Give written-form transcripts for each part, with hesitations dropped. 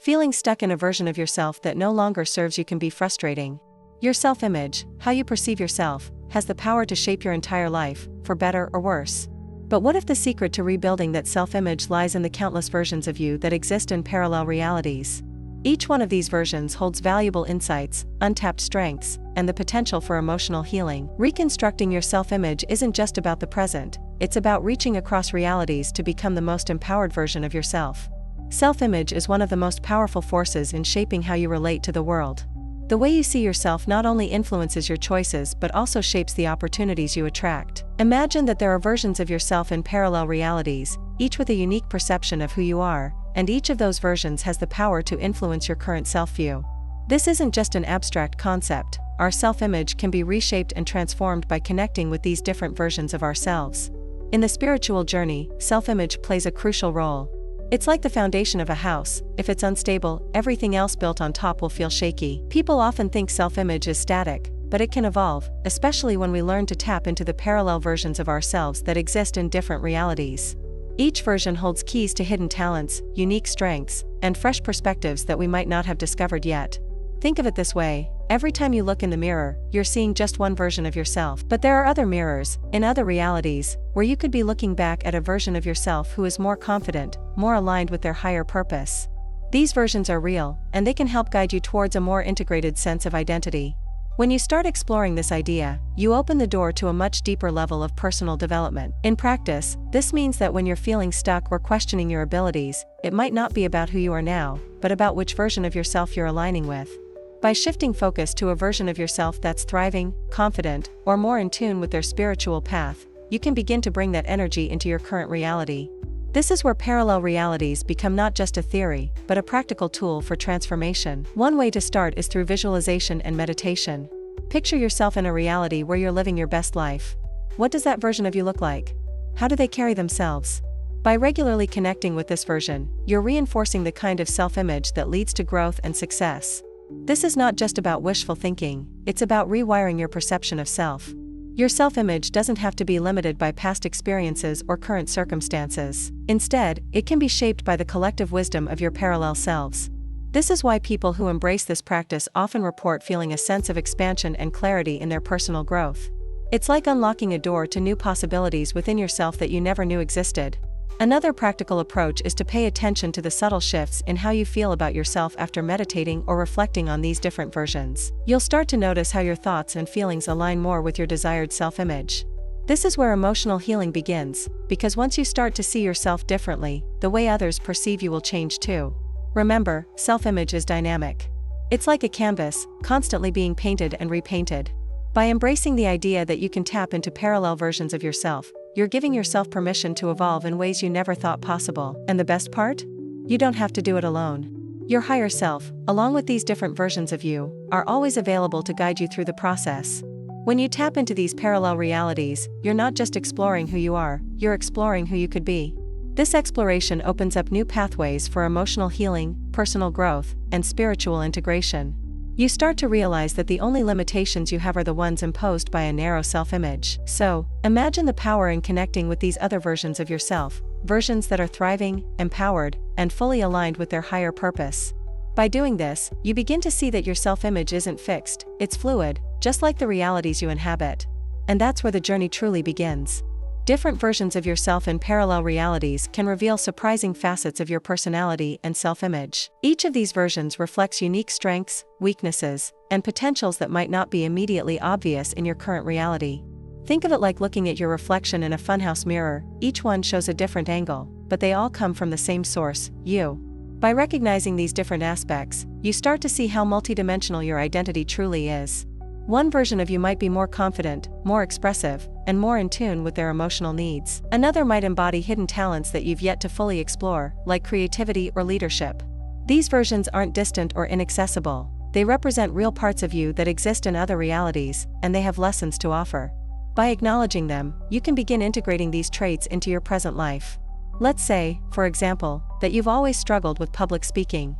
Feeling stuck in a version of yourself that no longer serves you can be frustrating. Your self-image, how you perceive yourself, has the power to shape your entire life, for better or worse. But what if the secret to rebuilding that self-image lies in the countless versions of you that exist in parallel realities? Each one of these versions holds valuable insights, untapped strengths, and the potential for emotional healing. Reconstructing your self-image isn't just about the present, it's about reaching across realities to become the most empowered version of yourself. Self-image is one of the most powerful forces in shaping how you relate to the world. The way you see yourself not only influences your choices but also shapes the opportunities you attract. Imagine that there are versions of yourself in parallel realities, each with a unique perception of who you are, and each of those versions has the power to influence your current self-view. This isn't just an abstract concept. Our self-image can be reshaped and transformed by connecting with these different versions of ourselves. In the spiritual journey, self-image plays a crucial role. It's like the foundation of a house. If it's unstable, everything else built on top will feel shaky. People often think self-image is static, but it can evolve, especially when we learn to tap into the parallel versions of ourselves that exist in different realities. Each version holds keys to hidden talents, unique strengths, and fresh perspectives that we might not have discovered yet. Think of it this way: every time you look in the mirror, you're seeing just one version of yourself. But there are other mirrors, in other realities, where you could be looking back at a version of yourself who is more confident, more aligned with their higher purpose. These versions are real, and they can help guide you towards a more integrated sense of identity. When you start exploring this idea, you open the door to a much deeper level of personal development. In practice, this means that when you're feeling stuck or questioning your abilities, it might not be about who you are now, but about which version of yourself you're aligning with. By shifting focus to a version of yourself that's thriving, confident, or more in tune with their spiritual path, you can begin to bring that energy into your current reality. This is where parallel realities become not just a theory, but a practical tool for transformation. One way to start is through visualization and meditation. Picture yourself in a reality where you're living your best life. What does that version of you look like? How do they carry themselves? By regularly connecting with this version, you're reinforcing the kind of self-image that leads to growth and success. This is not just about wishful thinking, it's about rewiring your perception of self. Your self-image doesn't have to be limited by past experiences or current circumstances. Instead, it can be shaped by the collective wisdom of your parallel selves. This is why people who embrace this practice often report feeling a sense of expansion and clarity in their personal growth. It's like unlocking a door to new possibilities within yourself that you never knew existed. Another practical approach is to pay attention to the subtle shifts in how you feel about yourself after meditating or reflecting on these different versions. You'll start to notice how your thoughts and feelings align more with your desired self-image. This is where emotional healing begins, because once you start to see yourself differently, the way others perceive you will change too. Remember, self-image is dynamic. It's like a canvas, constantly being painted and repainted. By embracing the idea that you can tap into parallel versions of yourself, you're giving yourself permission to evolve in ways you never thought possible. And the best part? You don't have to do it alone. Your higher self, along with these different versions of you, are always available to guide you through the process. When you tap into these parallel realities, you're not just exploring who you are, you're exploring who you could be. This exploration opens up new pathways for emotional healing, personal growth, and spiritual integration. You start to realize that the only limitations you have are the ones imposed by a narrow self-image. So, imagine the power in connecting with these other versions of yourself, versions that are thriving, empowered, and fully aligned with their higher purpose. By doing this, you begin to see that your self-image isn't fixed, it's fluid, just like the realities you inhabit. And that's where the journey truly begins. Different versions of yourself in parallel realities can reveal surprising facets of your personality and self-image. Each of these versions reflects unique strengths, weaknesses, and potentials that might not be immediately obvious in your current reality. Think of it like looking at your reflection in a funhouse mirror. Each one shows a different angle, but they all come from the same source, you. By recognizing these different aspects, you start to see how multidimensional your identity truly is. One version of you might be more confident, more expressive, and more in tune with their emotional needs. Another might embody hidden talents that you've yet to fully explore, like creativity or leadership. These versions aren't distant or inaccessible. They represent real parts of you that exist in other realities, and they have lessons to offer. By acknowledging them, you can begin integrating these traits into your present life. Let's say, for example, that you've always struggled with public speaking.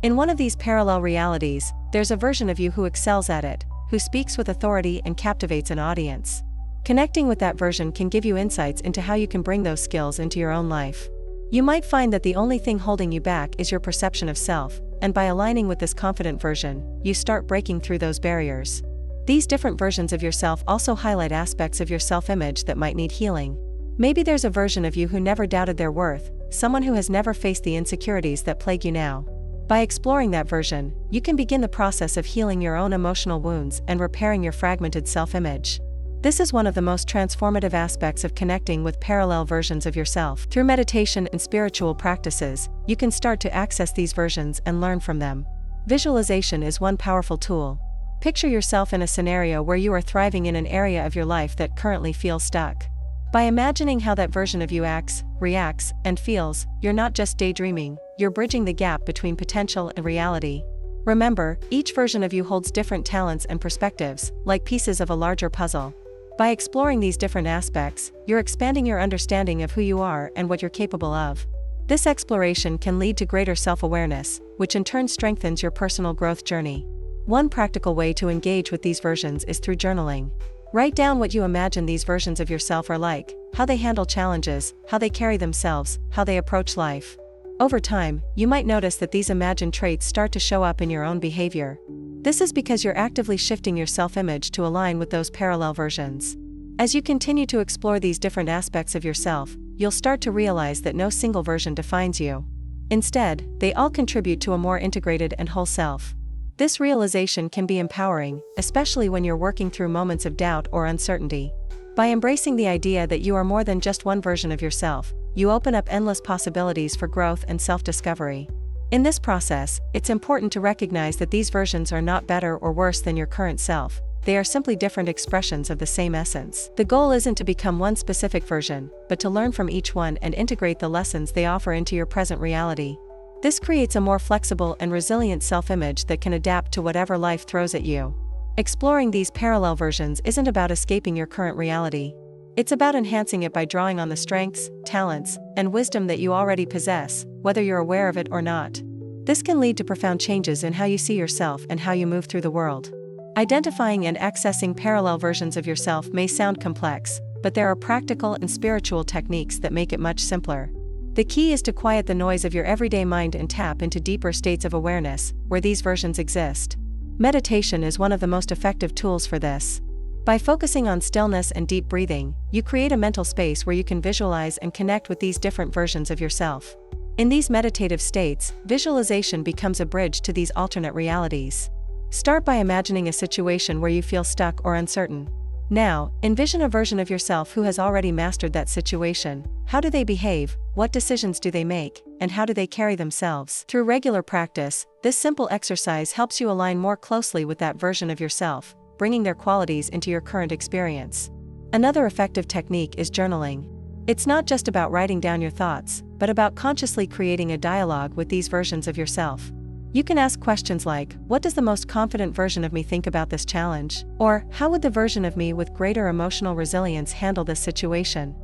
In one of these parallel realities, there's a version of you who excels at it, who speaks with authority and captivates an audience. Connecting with that version can give you insights into how you can bring those skills into your own life. You might find that the only thing holding you back is your perception of self, and by aligning with this confident version, you start breaking through those barriers. These different versions of yourself also highlight aspects of your self-image that might need healing. Maybe there's a version of you who never doubted their worth, someone who has never faced the insecurities that plague you now. By exploring that version, you can begin the process of healing your own emotional wounds and repairing your fragmented self-image. This is one of the most transformative aspects of connecting with parallel versions of yourself. Through meditation and spiritual practices, you can start to access these versions and learn from them. Visualization is one powerful tool. Picture yourself in a scenario where you are thriving in an area of your life that currently feels stuck. By imagining how that version of you acts, reacts, and feels, you're not just daydreaming, you're bridging the gap between potential and reality. Remember, each version of you holds different talents and perspectives, like pieces of a larger puzzle. By exploring these different aspects, you're expanding your understanding of who you are and what you're capable of. This exploration can lead to greater self-awareness, which in turn strengthens your personal growth journey. One practical way to engage with these versions is through journaling. Write down what you imagine these versions of yourself are like, how they handle challenges, how they carry themselves, how they approach life. Over time, you might notice that these imagined traits start to show up in your own behavior. This is because you're actively shifting your self-image to align with those parallel versions. As you continue to explore these different aspects of yourself, you'll start to realize that no single version defines you. Instead, they all contribute to a more integrated and whole self. This realization can be empowering, especially when you're working through moments of doubt or uncertainty. By embracing the idea that you are more than just one version of yourself, you open up endless possibilities for growth and self-discovery. In this process, it's important to recognize that these versions are not better or worse than your current self. They are simply different expressions of the same essence. The goal isn't to become one specific version, but to learn from each one and integrate the lessons they offer into your present reality. This creates a more flexible and resilient self-image that can adapt to whatever life throws at you. Exploring these parallel versions isn't about escaping your current reality. It's about enhancing it by drawing on the strengths, talents, and wisdom that you already possess, whether you're aware of it or not. This can lead to profound changes in how you see yourself and how you move through the world. Identifying and accessing parallel versions of yourself may sound complex, but there are practical and spiritual techniques that make it much simpler. The key is to quiet the noise of your everyday mind and tap into deeper states of awareness, where these versions exist. Meditation is one of the most effective tools for this. By focusing on stillness and deep breathing, you create a mental space where you can visualize and connect with these different versions of yourself. In these meditative states, visualization becomes a bridge to these alternate realities. Start by imagining a situation where you feel stuck or uncertain. Now, envision a version of yourself who has already mastered that situation. How do they behave, what decisions do they make, and how do they carry themselves? Through regular practice, this simple exercise helps you align more closely with that version of yourself, bringing their qualities into your current experience. Another effective technique is journaling. It's not just about writing down your thoughts, but about consciously creating a dialogue with these versions of yourself. You can ask questions like, what does the most confident version of me think about this challenge? Or, how would the version of me with greater emotional resilience handle this situation?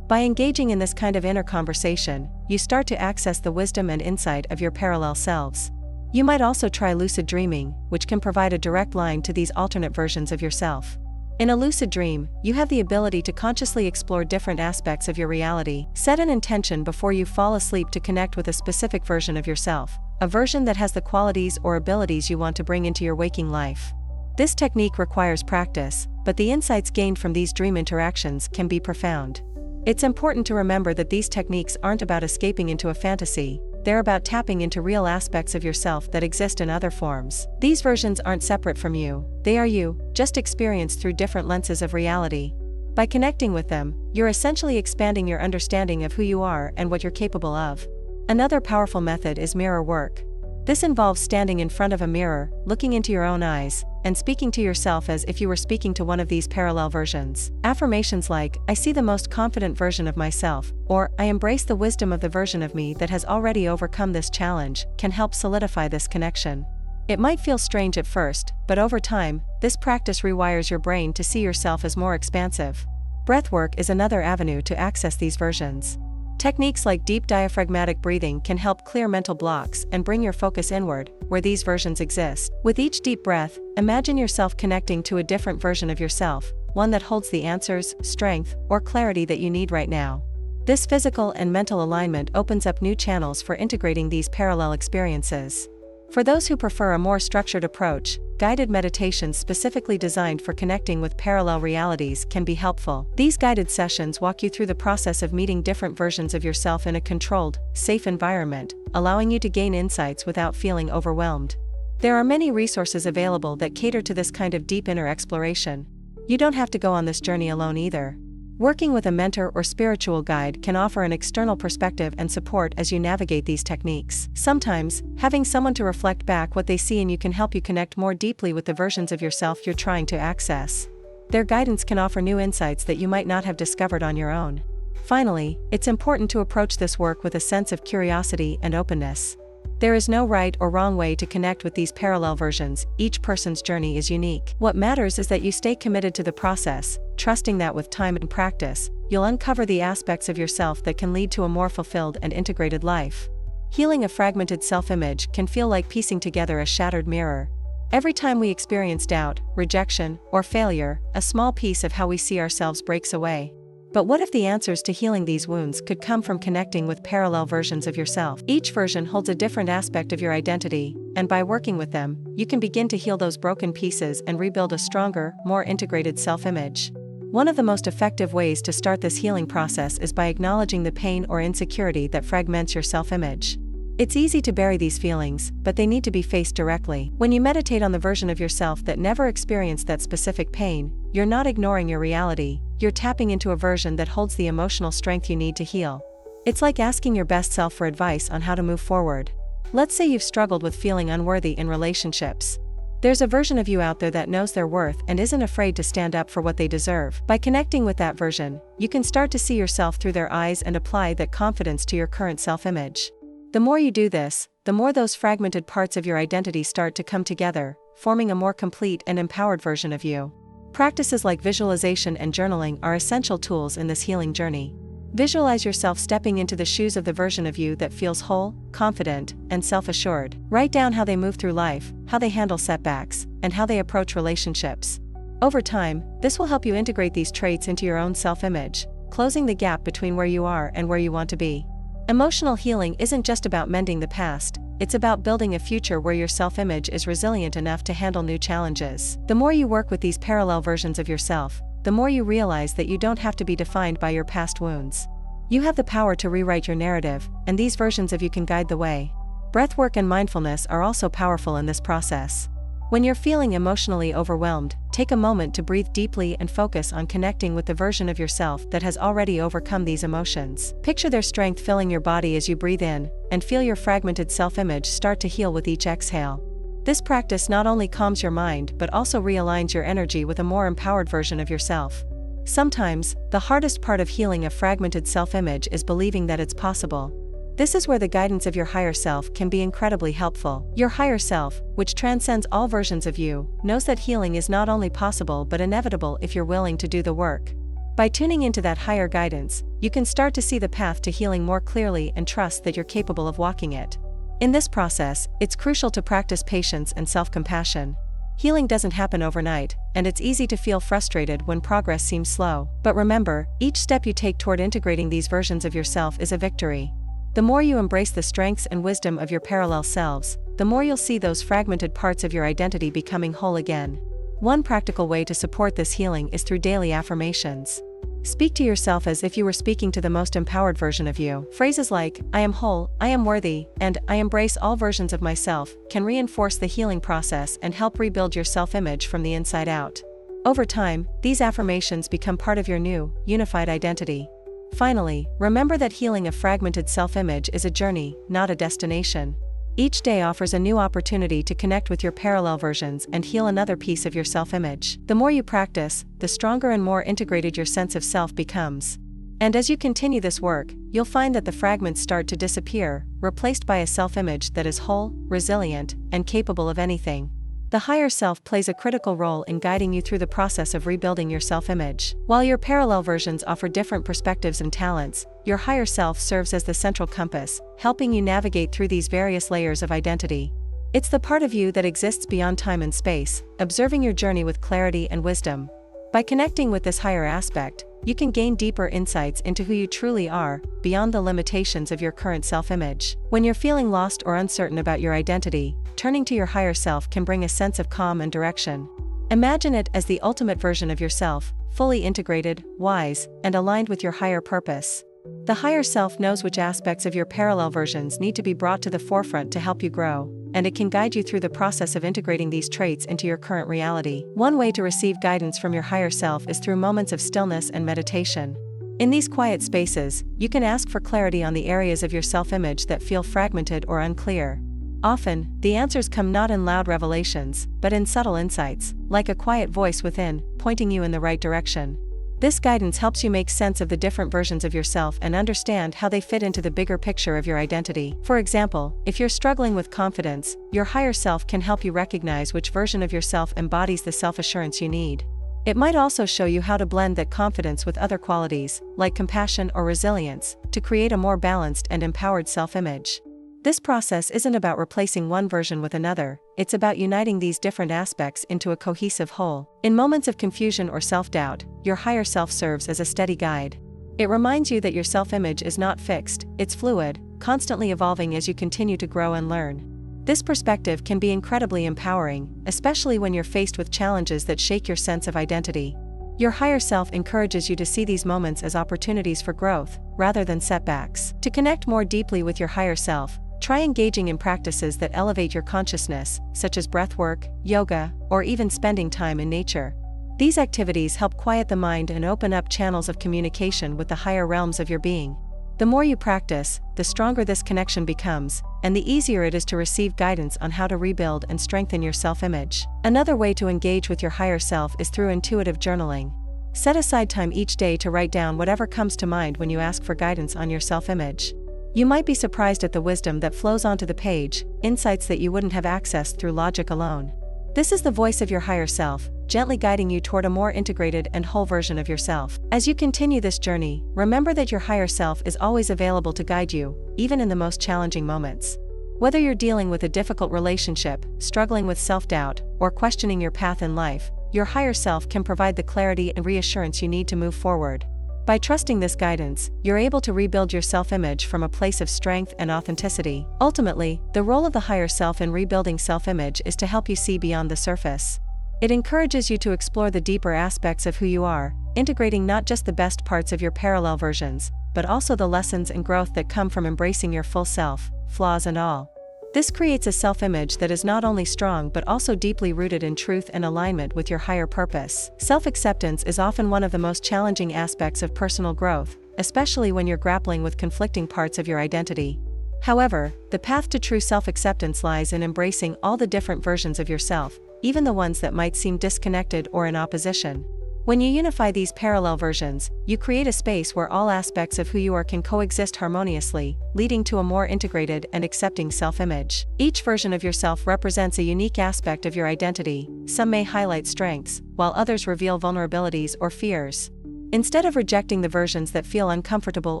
By engaging in this kind of inner conversation, you start to access the wisdom and insight of your parallel selves. You might also try lucid dreaming, which can provide a direct line to these alternate versions of yourself. In a lucid dream, you have the ability to consciously explore different aspects of your reality. Set an intention before you fall asleep to connect with a specific version of yourself, a version that has the qualities or abilities you want to bring into your waking life. This technique requires practice, but the insights gained from these dream interactions can be profound. It's important to remember that these techniques aren't about escaping into a fantasy. They're about tapping into real aspects of yourself that exist in other forms. These versions aren't separate from you, they are you, just experienced through different lenses of reality. By connecting with them, you're essentially expanding your understanding of who you are and what you're capable of. Another powerful method is mirror work. This involves standing in front of a mirror, looking into your own eyes, and speaking to yourself as if you were speaking to one of these parallel versions. Affirmations like, I see the most confident version of myself, or I embrace the wisdom of the version of me that has already overcome this challenge, can help solidify this connection. It might feel strange at first, but over time, this practice rewires your brain to see yourself as more expansive. Breathwork is another avenue to access these versions. Techniques like deep diaphragmatic breathing can help clear mental blocks and bring your focus inward, where these versions exist. With each deep breath, imagine yourself connecting to a different version of yourself, one that holds the answers, strength, or clarity that you need right now. This physical and mental alignment opens up new channels for integrating these parallel experiences. For those who prefer a more structured approach, guided meditations specifically designed for connecting with parallel realities can be helpful. These guided sessions walk you through the process of meeting different versions of yourself in a controlled, safe environment, allowing you to gain insights without feeling overwhelmed. There are many resources available that cater to this kind of deep inner exploration. You don't have to go on this journey alone either. Working with a mentor or spiritual guide can offer an external perspective and support as you navigate these techniques. Sometimes, having someone to reflect back what they see in you can help you connect more deeply with the versions of yourself you're trying to access. Their guidance can offer new insights that you might not have discovered on your own. Finally, it's important to approach this work with a sense of curiosity and openness. There is no right or wrong way to connect with these parallel versions. Each person's journey is unique. What matters is that you stay committed to the process, trusting that with time and practice, you'll uncover the aspects of yourself that can lead to a more fulfilled and integrated life. Healing a fragmented self-image can feel like piecing together a shattered mirror. Every time we experience doubt, rejection, or failure, a small piece of how we see ourselves breaks away. But what if the answers to healing these wounds could come from connecting with parallel versions of yourself? Each version holds a different aspect of your identity, and by working with them, you can begin to heal those broken pieces and rebuild a stronger, more integrated self-image. One of the most effective ways to start this healing process is by acknowledging the pain or insecurity that fragments your self-image. It's easy to bury these feelings, but they need to be faced directly. When you meditate on the version of yourself that never experienced that specific pain, you're not ignoring your reality, you're tapping into a version that holds the emotional strength you need to heal. It's like asking your best self for advice on how to move forward. Let's say you've struggled with feeling unworthy in relationships. There's a version of you out there that knows their worth and isn't afraid to stand up for what they deserve. By connecting with that version, you can start to see yourself through their eyes and apply that confidence to your current self-image. The more you do this, the more those fragmented parts of your identity start to come together, forming a more complete and empowered version of you. Practices like visualization and journaling are essential tools in this healing journey. Visualize yourself stepping into the shoes of the version of you that feels whole, confident, and self-assured. Write down how they move through life, how they handle setbacks, and how they approach relationships. Over time, this will help you integrate these traits into your own self-image, closing the gap between where you are and where you want to be. Emotional healing isn't just about mending the past, it's about building a future where your self-image is resilient enough to handle new challenges. The more you work with these parallel versions of yourself, the more you realize that you don't have to be defined by your past wounds. You have the power to rewrite your narrative, and these versions of you can guide the way. Breathwork and mindfulness are also powerful in this process. When you're feeling emotionally overwhelmed, take a moment to breathe deeply and focus on connecting with the version of yourself that has already overcome these emotions. Picture their strength filling your body as you breathe in, and feel your fragmented self-image start to heal with each exhale. This practice not only calms your mind but also realigns your energy with a more empowered version of yourself. Sometimes, the hardest part of healing a fragmented self-image is believing that it's possible. This is where the guidance of your higher self can be incredibly helpful. Your higher self, which transcends all versions of you, knows that healing is not only possible but inevitable if you're willing to do the work. By tuning into that higher guidance, you can start to see the path to healing more clearly and trust that you're capable of walking it. In this process, it's crucial to practice patience and self-compassion. Healing doesn't happen overnight, and it's easy to feel frustrated when progress seems slow. But remember, each step you take toward integrating these versions of yourself is a victory. The more you embrace the strengths and wisdom of your parallel selves, the more you'll see those fragmented parts of your identity becoming whole again. One practical way to support this healing is through daily affirmations. Speak to yourself as if you were speaking to the most empowered version of you. Phrases like, "I am whole, I am worthy," and "I embrace all versions of myself" can reinforce the healing process and help rebuild your self-image from the inside out. Over time, these affirmations become part of your new, unified identity. Finally, remember that healing a fragmented self-image is a journey, not a destination. Each day offers a new opportunity to connect with your parallel versions and heal another piece of your self-image. The more you practice, the stronger and more integrated your sense of self becomes. And as you continue this work, you'll find that the fragments start to disappear, replaced by a self-image that is whole, resilient, and capable of anything. The higher self plays a critical role in guiding you through the process of rebuilding your self-image. While your parallel versions offer different perspectives and talents, your higher self serves as the central compass, helping you navigate through these various layers of identity. It's the part of you that exists beyond time and space, observing your journey with clarity and wisdom. By connecting with this higher aspect, you can gain deeper insights into who you truly are, beyond the limitations of your current self-image. When you're feeling lost or uncertain about your identity, turning to your higher self can bring a sense of calm and direction. Imagine it as the ultimate version of yourself, fully integrated, wise, and aligned with your higher purpose. The higher self knows which aspects of your parallel versions need to be brought to the forefront to help you grow, and it can guide you through the process of integrating these traits into your current reality. One way to receive guidance from your higher self is through moments of stillness and meditation. In these quiet spaces, you can ask for clarity on the areas of your self-image that feel fragmented or unclear. Often, the answers come not in loud revelations, but in subtle insights, like a quiet voice within, pointing you in the right direction. This guidance helps you make sense of the different versions of yourself and understand how they fit into the bigger picture of your identity. For example, if you're struggling with confidence, your higher self can help you recognize which version of yourself embodies the self-assurance you need. It might also show you how to blend that confidence with other qualities, like compassion or resilience, to create a more balanced and empowered self-image. This process isn't about replacing one version with another, it's about uniting these different aspects into a cohesive whole. In moments of confusion or self-doubt, your higher self serves as a steady guide. It reminds you that your self-image is not fixed, it's fluid, constantly evolving as you continue to grow and learn. This perspective can be incredibly empowering, especially when you're faced with challenges that shake your sense of identity. Your higher self encourages you to see these moments as opportunities for growth, rather than setbacks. To connect more deeply with your higher self, try engaging in practices that elevate your consciousness, such as breathwork, yoga, or even spending time in nature. These activities help quiet the mind and open up channels of communication with the higher realms of your being. The more you practice, the stronger this connection becomes, and the easier it is to receive guidance on how to rebuild and strengthen your self-image. Another way to engage with your higher self is through intuitive journaling. Set aside time each day to write down whatever comes to mind when you ask for guidance on your self-image. You might be surprised at the wisdom that flows onto the page, insights that you wouldn't have accessed through logic alone. This is the voice of your higher self, gently guiding you toward a more integrated and whole version of yourself. As you continue this journey, remember that your higher self is always available to guide you, even in the most challenging moments. Whether you're dealing with a difficult relationship, struggling with self-doubt, or questioning your path in life, your higher self can provide the clarity and reassurance you need to move forward. By trusting this guidance, you're able to rebuild your self-image from a place of strength and authenticity. Ultimately, the role of the higher self in rebuilding self-image is to help you see beyond the surface. It encourages you to explore the deeper aspects of who you are, integrating not just the best parts of your parallel versions, but also the lessons and growth that come from embracing your full self, flaws and all. This creates a self-image that is not only strong but also deeply rooted in truth and alignment with your higher purpose. Self-acceptance is often one of the most challenging aspects of personal growth, especially when you're grappling with conflicting parts of your identity. However, the path to true self-acceptance lies in embracing all the different versions of yourself, even the ones that might seem disconnected or in opposition. When you unify these parallel versions, you create a space where all aspects of who you are can coexist harmoniously, leading to a more integrated and accepting self-image. Each version of yourself represents a unique aspect of your identity. Some may highlight strengths, while others reveal vulnerabilities or fears. Instead of rejecting the versions that feel uncomfortable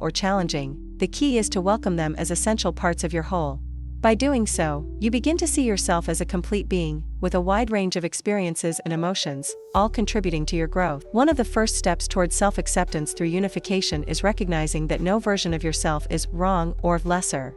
or challenging, the key is to welcome them as essential parts of your whole. By doing so, you begin to see yourself as a complete being, with a wide range of experiences and emotions, all contributing to your growth. One of the first steps towards self-acceptance through unification is recognizing that no version of yourself is wrong or lesser.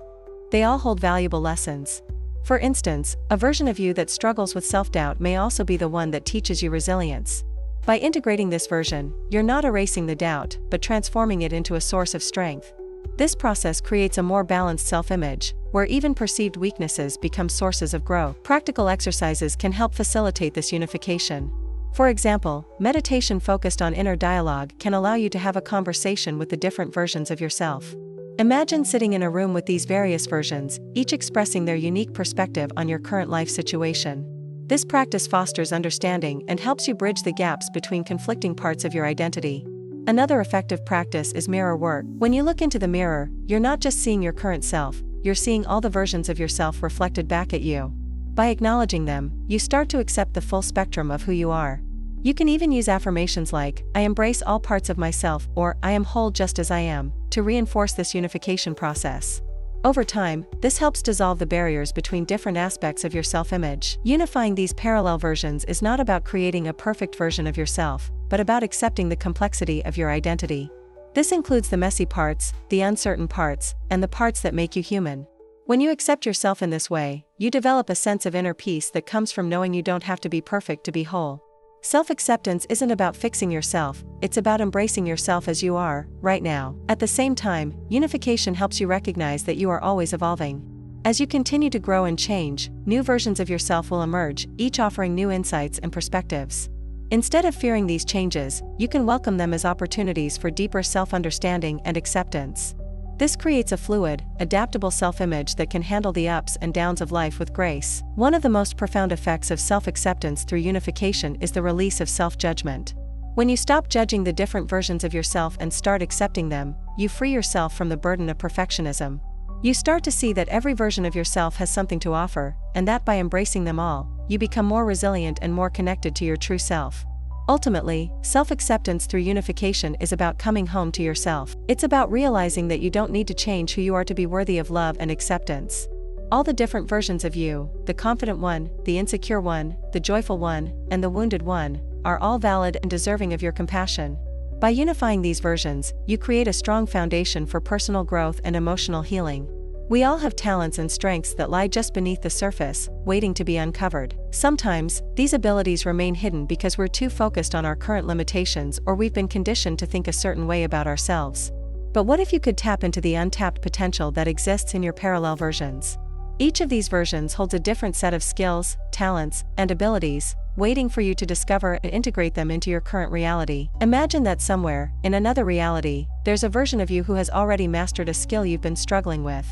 They all hold valuable lessons. For instance, a version of you that struggles with self-doubt may also be the one that teaches you resilience. By integrating this version, you're not erasing the doubt, but transforming it into a source of strength. This process creates a more balanced self-image, where even perceived weaknesses become sources of growth. Practical exercises can help facilitate this unification. For example, meditation focused on inner dialogue can allow you to have a conversation with the different versions of yourself. Imagine sitting in a room with these various versions, each expressing their unique perspective on your current life situation. This practice fosters understanding and helps you bridge the gaps between conflicting parts of your identity. Another effective practice is mirror work. When you look into the mirror, you're not just seeing your current self, you're seeing all the versions of yourself reflected back at you. By acknowledging them, you start to accept the full spectrum of who you are. You can even use affirmations like, "I embrace all parts of myself," or "I am whole just as I am," to reinforce this unification process. Over time, this helps dissolve the barriers between different aspects of your self-image. Unifying these parallel versions is not about creating a perfect version of yourself, but about accepting the complexity of your identity. This includes the messy parts, the uncertain parts, and the parts that make you human. When you accept yourself in this way, you develop a sense of inner peace that comes from knowing you don't have to be perfect to be whole. Self-acceptance isn't about fixing yourself, it's about embracing yourself as you are, right now. At the same time, unification helps you recognize that you are always evolving. As you continue to grow and change, new versions of yourself will emerge, each offering new insights and perspectives. Instead of fearing these changes, you can welcome them as opportunities for deeper self-understanding and acceptance. This creates a fluid, adaptable self-image that can handle the ups and downs of life with grace. One of the most profound effects of self-acceptance through unification is the release of self-judgment. When you stop judging the different versions of yourself and start accepting them, you free yourself from the burden of perfectionism. You start to see that every version of yourself has something to offer, and that by embracing them all, you become more resilient and more connected to your true self. Ultimately, self-acceptance through unification is about coming home to yourself. It's about realizing that you don't need to change who you are to be worthy of love and acceptance. All the different versions of you, the confident one, the insecure one, the joyful one, and the wounded one, are all valid and deserving of your compassion. By unifying these versions, you create a strong foundation for personal growth and emotional healing. We all have talents and strengths that lie just beneath the surface, waiting to be uncovered. Sometimes, these abilities remain hidden because we're too focused on our current limitations or we've been conditioned to think a certain way about ourselves. But what if you could tap into the untapped potential that exists in your parallel versions? Each of these versions holds a different set of skills, talents, and abilities, waiting for you to discover and integrate them into your current reality. Imagine that somewhere, in another reality, there's a version of you who has already mastered a skill you've been struggling with.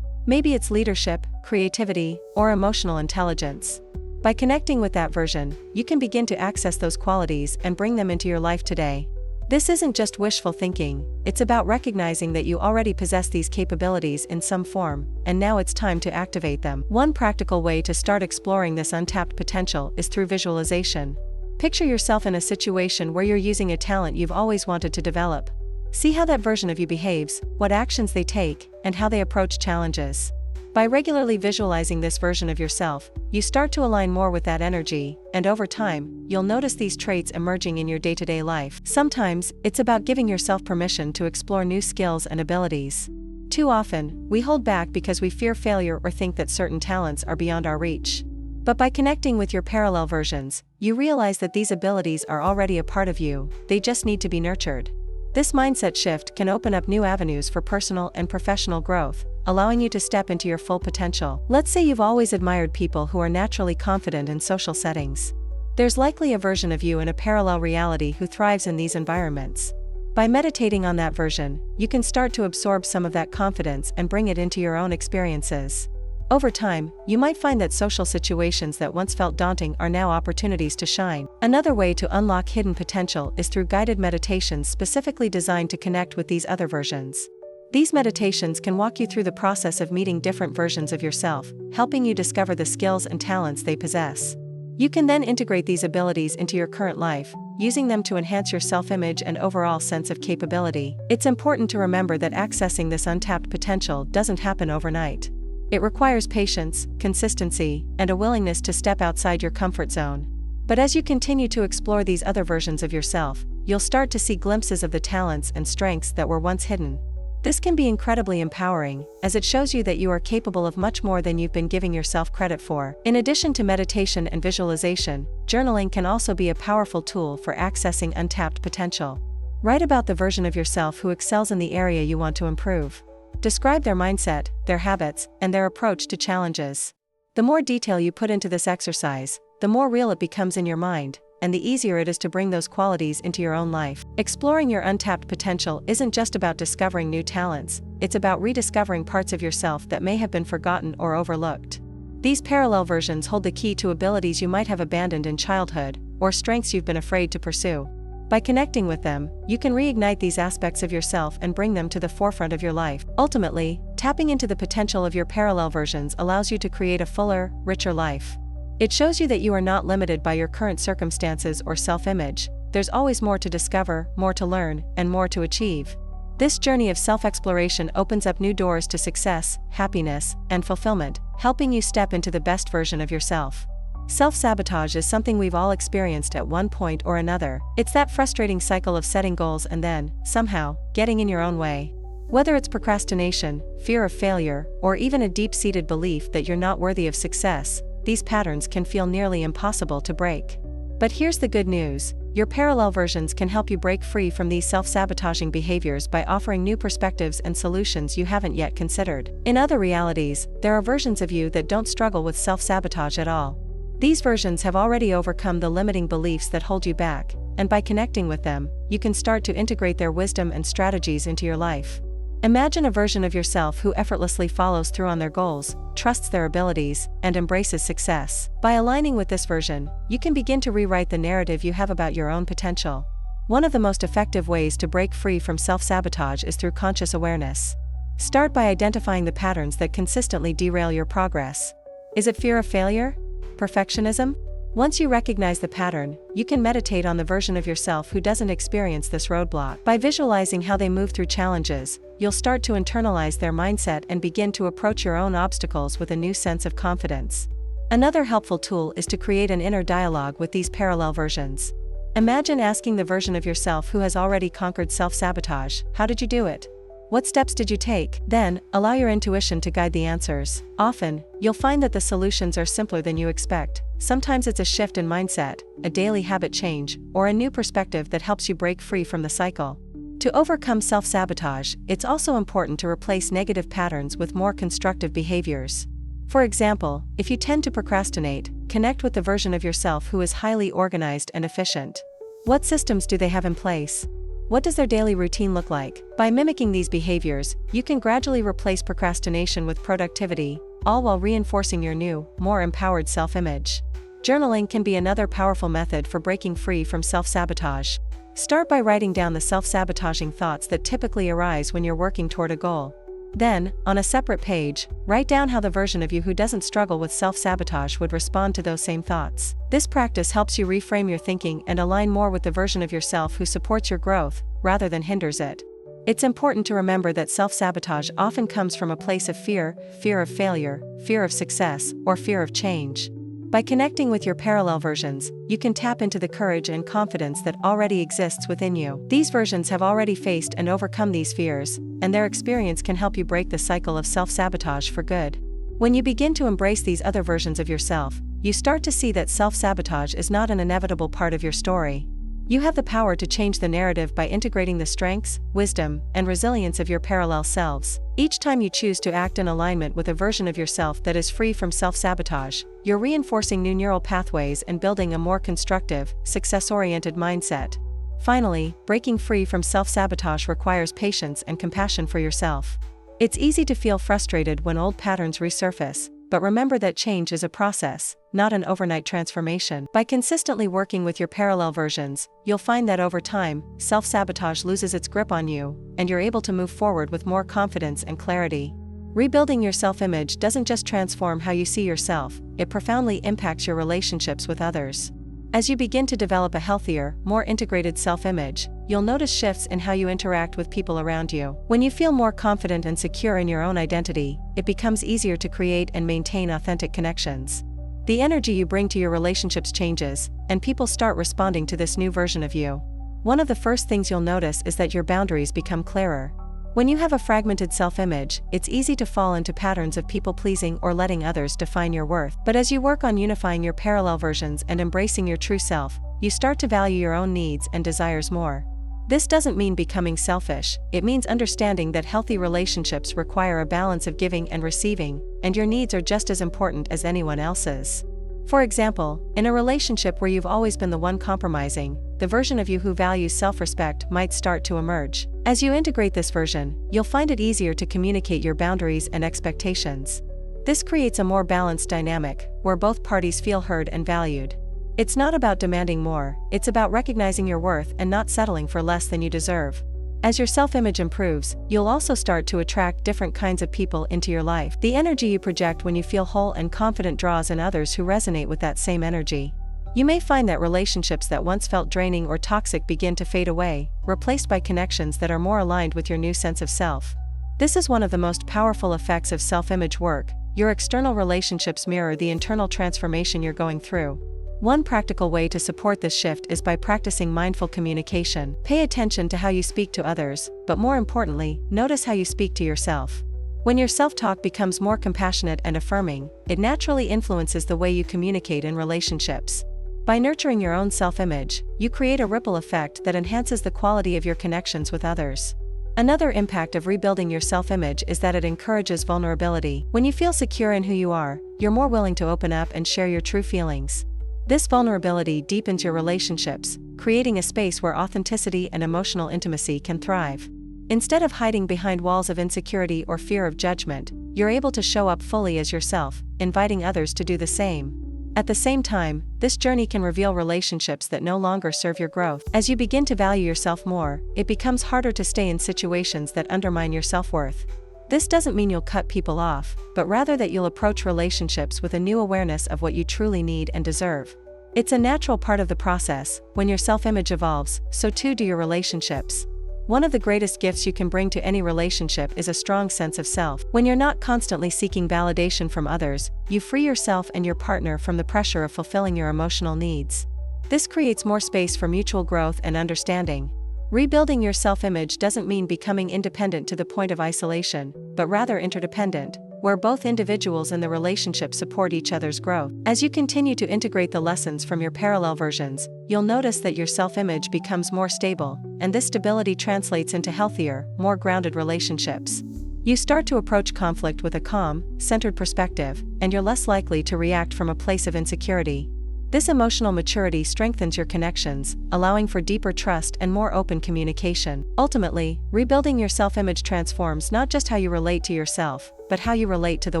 Maybe it's leadership, creativity, or emotional intelligence. By connecting with that version, you can begin to access those qualities and bring them into your life today. This isn't just wishful thinking, it's about recognizing that you already possess these capabilities in some form, and now it's time to activate them. One practical way to start exploring this untapped potential is through visualization. Picture yourself in a situation where you're using a talent you've always wanted to develop. See how that version of you behaves, what actions they take, and how they approach challenges. By regularly visualizing this version of yourself, you start to align more with that energy, and over time, you'll notice these traits emerging in your day-to-day life. Sometimes, it's about giving yourself permission to explore new skills and abilities. Too often, we hold back because we fear failure or think that certain talents are beyond our reach. But by connecting with your parallel versions, you realize that these abilities are already a part of you, they just need to be nurtured. This mindset shift can open up new avenues for personal and professional growth, allowing you to step into your full potential. Let's say you've always admired people who are naturally confident in social settings. There's likely a version of you in a parallel reality who thrives in these environments. By meditating on that version, you can start to absorb some of that confidence and bring it into your own experiences. Over time, you might find that social situations that once felt daunting are now opportunities to shine. Another way to unlock hidden potential is through guided meditations specifically designed to connect with these other versions. These meditations can walk you through the process of meeting different versions of yourself, helping you discover the skills and talents they possess. You can then integrate these abilities into your current life, using them to enhance your self-image and overall sense of capability. It's important to remember that accessing this untapped potential doesn't happen overnight. It requires patience, consistency, and a willingness to step outside your comfort zone. But as you continue to explore these other versions of yourself, you'll start to see glimpses of the talents and strengths that were once hidden. This can be incredibly empowering, as it shows you that you are capable of much more than you've been giving yourself credit for. In addition to meditation and visualization, journaling can also be a powerful tool for accessing untapped potential. Write about the version of yourself who excels in the area you want to improve. Describe their mindset, their habits, and their approach to challenges. The more detail you put into this exercise, the more real it becomes in your mind, and the easier it is to bring those qualities into your own life. Exploring your untapped potential isn't just about discovering new talents, it's about rediscovering parts of yourself that may have been forgotten or overlooked. These parallel versions hold the key to abilities you might have abandoned in childhood, or strengths you've been afraid to pursue. By connecting with them, you can reignite these aspects of yourself and bring them to the forefront of your life. Ultimately, tapping into the potential of your parallel versions allows you to create a fuller, richer life. It shows you that you are not limited by your current circumstances or self-image. There's always more to discover, more to learn, and more to achieve. This journey of self-exploration opens up new doors to success, happiness, and fulfillment, helping you step into the best version of yourself. Self-sabotage is something we've all experienced at one point or another. It's that frustrating cycle of setting goals and then, somehow, getting in your own way. Whether it's procrastination, fear of failure, or even a deep-seated belief that you're not worthy of success, these patterns can feel nearly impossible to break. But here's the good news: your parallel versions can help you break free from these self-sabotaging behaviors by offering new perspectives and solutions you haven't yet considered. In other realities, there are versions of you that don't struggle with self-sabotage at all. These versions have already overcome the limiting beliefs that hold you back, and by connecting with them, you can start to integrate their wisdom and strategies into your life. Imagine a version of yourself who effortlessly follows through on their goals, trusts their abilities, and embraces success. By aligning with this version, you can begin to rewrite the narrative you have about your own potential. One of the most effective ways to break free from self-sabotage is through conscious awareness. Start by identifying the patterns that consistently derail your progress. Is it fear of failure? Perfectionism? Once you recognize the pattern, you can meditate on the version of yourself who doesn't experience this roadblock. By visualizing how they move through challenges, you'll start to internalize their mindset and begin to approach your own obstacles with a new sense of confidence. Another helpful tool is to create an inner dialogue with these parallel versions. Imagine asking the version of yourself who has already conquered self-sabotage, "How did you do it? What steps did you take?" Then, allow your intuition to guide the answers. Often, you'll find that the solutions are simpler than you expect. Sometimes it's a shift in mindset, a daily habit change, or a new perspective that helps you break free from the cycle. To overcome self-sabotage, it's also important to replace negative patterns with more constructive behaviors. For example, if you tend to procrastinate, connect with the version of yourself who is highly organized and efficient. What systems do they have in place? What does their daily routine look like? By mimicking these behaviors, you can gradually replace procrastination with productivity, all while reinforcing your new, more empowered self-image. Journaling can be another powerful method for breaking free from self-sabotage. Start by writing down the self-sabotaging thoughts that typically arise when you're working toward a goal. Then, on a separate page, write down how the version of you who doesn't struggle with self-sabotage would respond to those same thoughts. This practice helps you reframe your thinking and align more with the version of yourself who supports your growth, rather than hinders it. It's important to remember that self-sabotage often comes from a place of fear of failure, fear of success, or fear of change. By connecting with your parallel versions, you can tap into the courage and confidence that already exists within you. These versions have already faced and overcome these fears, and their experience can help you break the cycle of self-sabotage for good. When you begin to embrace these other versions of yourself, you start to see that self-sabotage is not an inevitable part of your story. You have the power to change the narrative by integrating the strengths, wisdom, and resilience of your parallel selves. Each time you choose to act in alignment with a version of yourself that is free from self-sabotage, you're reinforcing new neural pathways and building a more constructive, success-oriented mindset. Finally, breaking free from self-sabotage requires patience and compassion for yourself. It's easy to feel frustrated when old patterns resurface, but remember that change is a process, not an overnight transformation. By consistently working with your parallel versions, you'll find that over time, self-sabotage loses its grip on you, and you're able to move forward with more confidence and clarity. Rebuilding your self-image doesn't just transform how you see yourself, it profoundly impacts your relationships with others. As you begin to develop a healthier, more integrated self-image, you'll notice shifts in how you interact with people around you. When you feel more confident and secure in your own identity, it becomes easier to create and maintain authentic connections. The energy you bring to your relationships changes, and people start responding to this new version of you. One of the first things you'll notice is that your boundaries become clearer. When you have a fragmented self-image, it's easy to fall into patterns of people-pleasing or letting others define your worth. But as you work on unifying your parallel versions and embracing your true self, you start to value your own needs and desires more. This doesn't mean becoming selfish, it means understanding that healthy relationships require a balance of giving and receiving, and your needs are just as important as anyone else's. For example, in a relationship where you've always been the one compromising, the version of you who values self-respect might start to emerge. As you integrate this version, you'll find it easier to communicate your boundaries and expectations. This creates a more balanced dynamic, where both parties feel heard and valued. It's not about demanding more, it's about recognizing your worth and not settling for less than you deserve. As your self-image improves, you'll also start to attract different kinds of people into your life. The energy you project when you feel whole and confident draws in others who resonate with that same energy. You may find that relationships that once felt draining or toxic begin to fade away, replaced by connections that are more aligned with your new sense of self. This is one of the most powerful effects of self-image work. your external relationships mirror the internal transformation you're going through. One practical way to support this shift is by practicing mindful communication. Pay attention to how you speak to others, but more importantly, notice how you speak to yourself. When your self-talk becomes more compassionate and affirming, it naturally influences the way you communicate in relationships. By nurturing your own self-image, you create a ripple effect that enhances the quality of your connections with others. Another impact of rebuilding your self-image is that it encourages vulnerability. When you feel secure in who you are, you're more willing to open up and share your true feelings. This vulnerability deepens your relationships, creating a space where authenticity and emotional intimacy can thrive. Instead of hiding behind walls of insecurity or fear of judgment, you're able to show up fully as yourself, inviting others to do the same. At the same time, this journey can reveal relationships that no longer serve your growth. As you begin to value yourself more, it becomes harder to stay in situations that undermine your self-worth. This doesn't mean you'll cut people off, but rather that you'll approach relationships with a new awareness of what you truly need and deserve. It's a natural part of the process. When your self-image evolves, so too do your relationships. One of the greatest gifts you can bring to any relationship is a strong sense of self. When you're not constantly seeking validation from others, you free yourself and your partner from the pressure of fulfilling your emotional needs. This creates more space for mutual growth and understanding. Rebuilding your self-image doesn't mean becoming independent to the point of isolation, but rather interdependent, where both individuals in the relationship support each other's growth. As you continue to integrate the lessons from your parallel versions, you'll notice that your self-image becomes more stable, and this stability translates into healthier, more grounded relationships. You start to approach conflict with a calm, centered perspective, and you're less likely to react from a place of insecurity. This emotional maturity strengthens your connections, allowing for deeper trust and more open communication. Ultimately, rebuilding your self-image transforms not just how you relate to yourself, but how you relate to the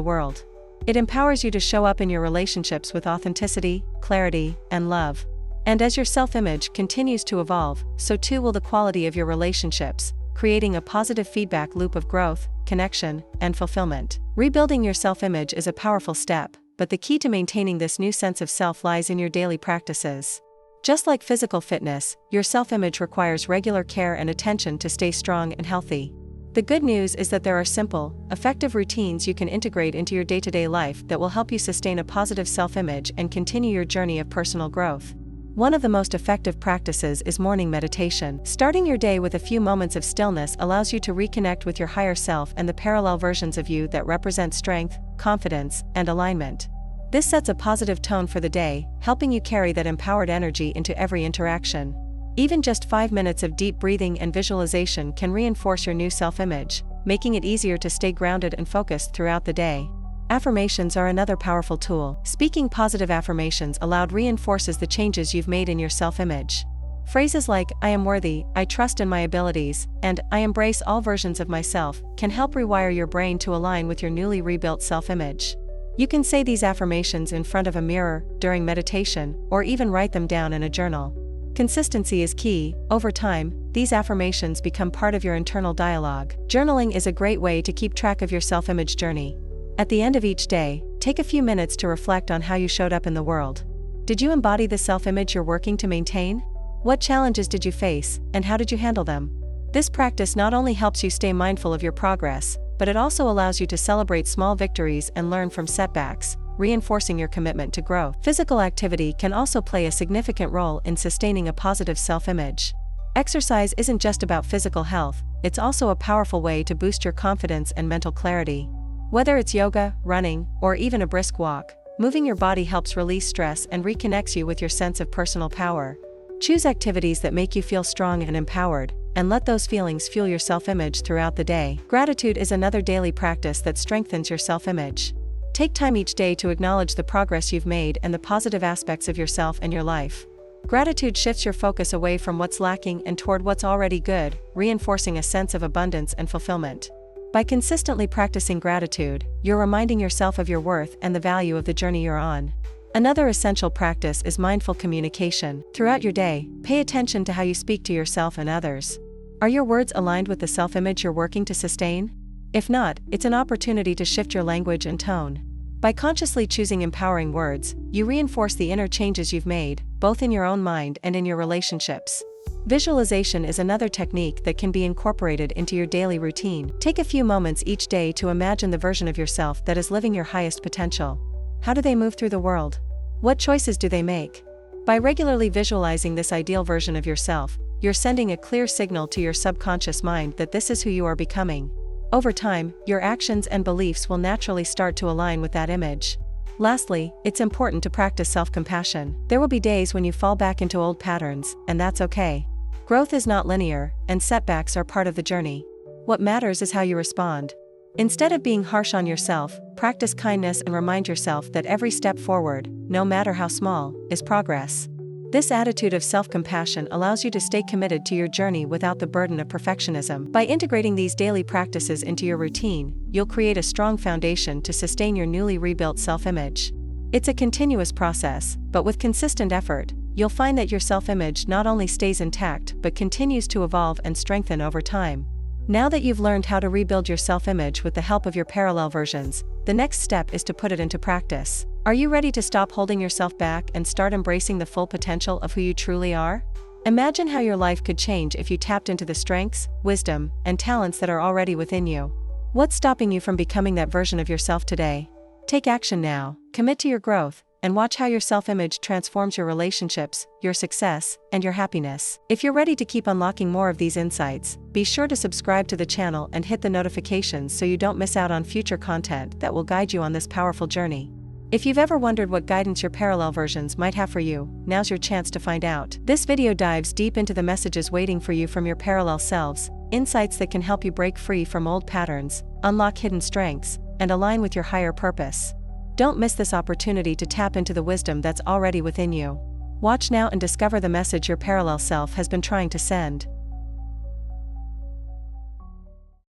world. It empowers you to show up in your relationships with authenticity, clarity, and love. And as your self-image continues to evolve, so too will the quality of your relationships, creating a positive feedback loop of growth, connection, and fulfillment. Rebuilding your self-image is a powerful step, but the key to maintaining this new sense of self lies in your daily practices. Just like physical fitness, your self-image requires regular care and attention to stay strong and healthy. The good news is that there are simple, effective routines you can integrate into your day-to-day life that will help you sustain a positive self-image and continue your journey of personal growth. One of the most effective practices is morning meditation. Starting your day with a few moments of stillness allows you to reconnect with your higher self and the parallel versions of you that represent strength, confidence, and alignment. This sets a positive tone for the day, helping you carry that empowered energy into every interaction. Even just 5 minutes of deep breathing and visualization can reinforce your new self-image, making it easier to stay grounded and focused throughout the day. Affirmations are another powerful tool. Speaking positive affirmations aloud reinforces the changes you've made in your self-image. Phrases like, "I am worthy," "I trust in my abilities," and "I embrace all versions of myself" can help rewire your brain to align with your newly rebuilt self-image. You can say these affirmations in front of a mirror, during meditation, or even write them down in a journal. Consistency is key. Over time, these affirmations become part of your internal dialogue. Journaling is a great way to keep track of your self-image journey. At the end of each day, take a few minutes to reflect on how you showed up in the world. Did you embody the self-image you're working to maintain? What challenges did you face, and how did you handle them? This practice not only helps you stay mindful of your progress, but it also allows you to celebrate small victories and learn from setbacks, reinforcing your commitment to growth. Physical activity can also play a significant role in sustaining a positive self-image. Exercise isn't just about physical health, it's also a powerful way to boost your confidence and mental clarity. Whether it's yoga, running, or even a brisk walk, moving your body helps release stress and reconnects you with your sense of personal power. Choose activities that make you feel strong and empowered, and let those feelings fuel your self-image throughout the day. Gratitude is another daily practice that strengthens your self-image. Take time each day to acknowledge the progress you've made and the positive aspects of yourself and your life. Gratitude shifts your focus away from what's lacking and toward what's already good, reinforcing a sense of abundance and fulfillment. By consistently practicing gratitude, you're reminding yourself of your worth and the value of the journey you're on. Another essential practice is mindful communication. Throughout your day, pay attention to how you speak to yourself and others. Are your words aligned with the self-image you're working to sustain? If not, it's an opportunity to shift your language and tone. By consciously choosing empowering words, you reinforce the inner changes you've made, both in your own mind and in your relationships. Visualization is another technique that can be incorporated into your daily routine. Take a few moments each day to imagine the version of yourself that is living your highest potential. How do they move through the world? What choices do they make? By regularly visualizing this ideal version of yourself, you're sending a clear signal to your subconscious mind that this is who you are becoming. Over time, your actions and beliefs will naturally start to align with that image. Lastly, it's important to practice self-compassion. There will be days when you fall back into old patterns, and that's okay. Growth is not linear, and setbacks are part of the journey. What matters is how you respond. Instead of being harsh on yourself, practice kindness and remind yourself that every step forward, no matter how small, is progress. This attitude of self-compassion allows you to stay committed to your journey without the burden of perfectionism. By integrating these daily practices into your routine, you'll create a strong foundation to sustain your newly rebuilt self-image. It's a continuous process, but with consistent effort, you'll find that your self-image not only stays intact but continues to evolve and strengthen over time. Now that you've learned how to rebuild your self-image with the help of your parallel versions, the next step is to put it into practice. Are you ready to stop holding yourself back and start embracing the full potential of who you truly are? Imagine how your life could change if you tapped into the strengths, wisdom, and talents that are already within you. What's stopping you from becoming that version of yourself today? Take action now, commit to your growth, and watch how your self-image transforms your relationships, your success, and your happiness. If you're ready to keep unlocking more of these insights, be sure to subscribe to the channel and hit the notifications so you don't miss out on future content that will guide you on this powerful journey. If you've ever wondered what guidance your parallel versions might have for you, now's your chance to find out. This video dives deep into the messages waiting for you from your parallel selves, insights that can help you break free from old patterns, unlock hidden strengths, and align with your higher purpose. Don't miss this opportunity to tap into the wisdom that's already within you. Watch now and discover the message your parallel self has been trying to send.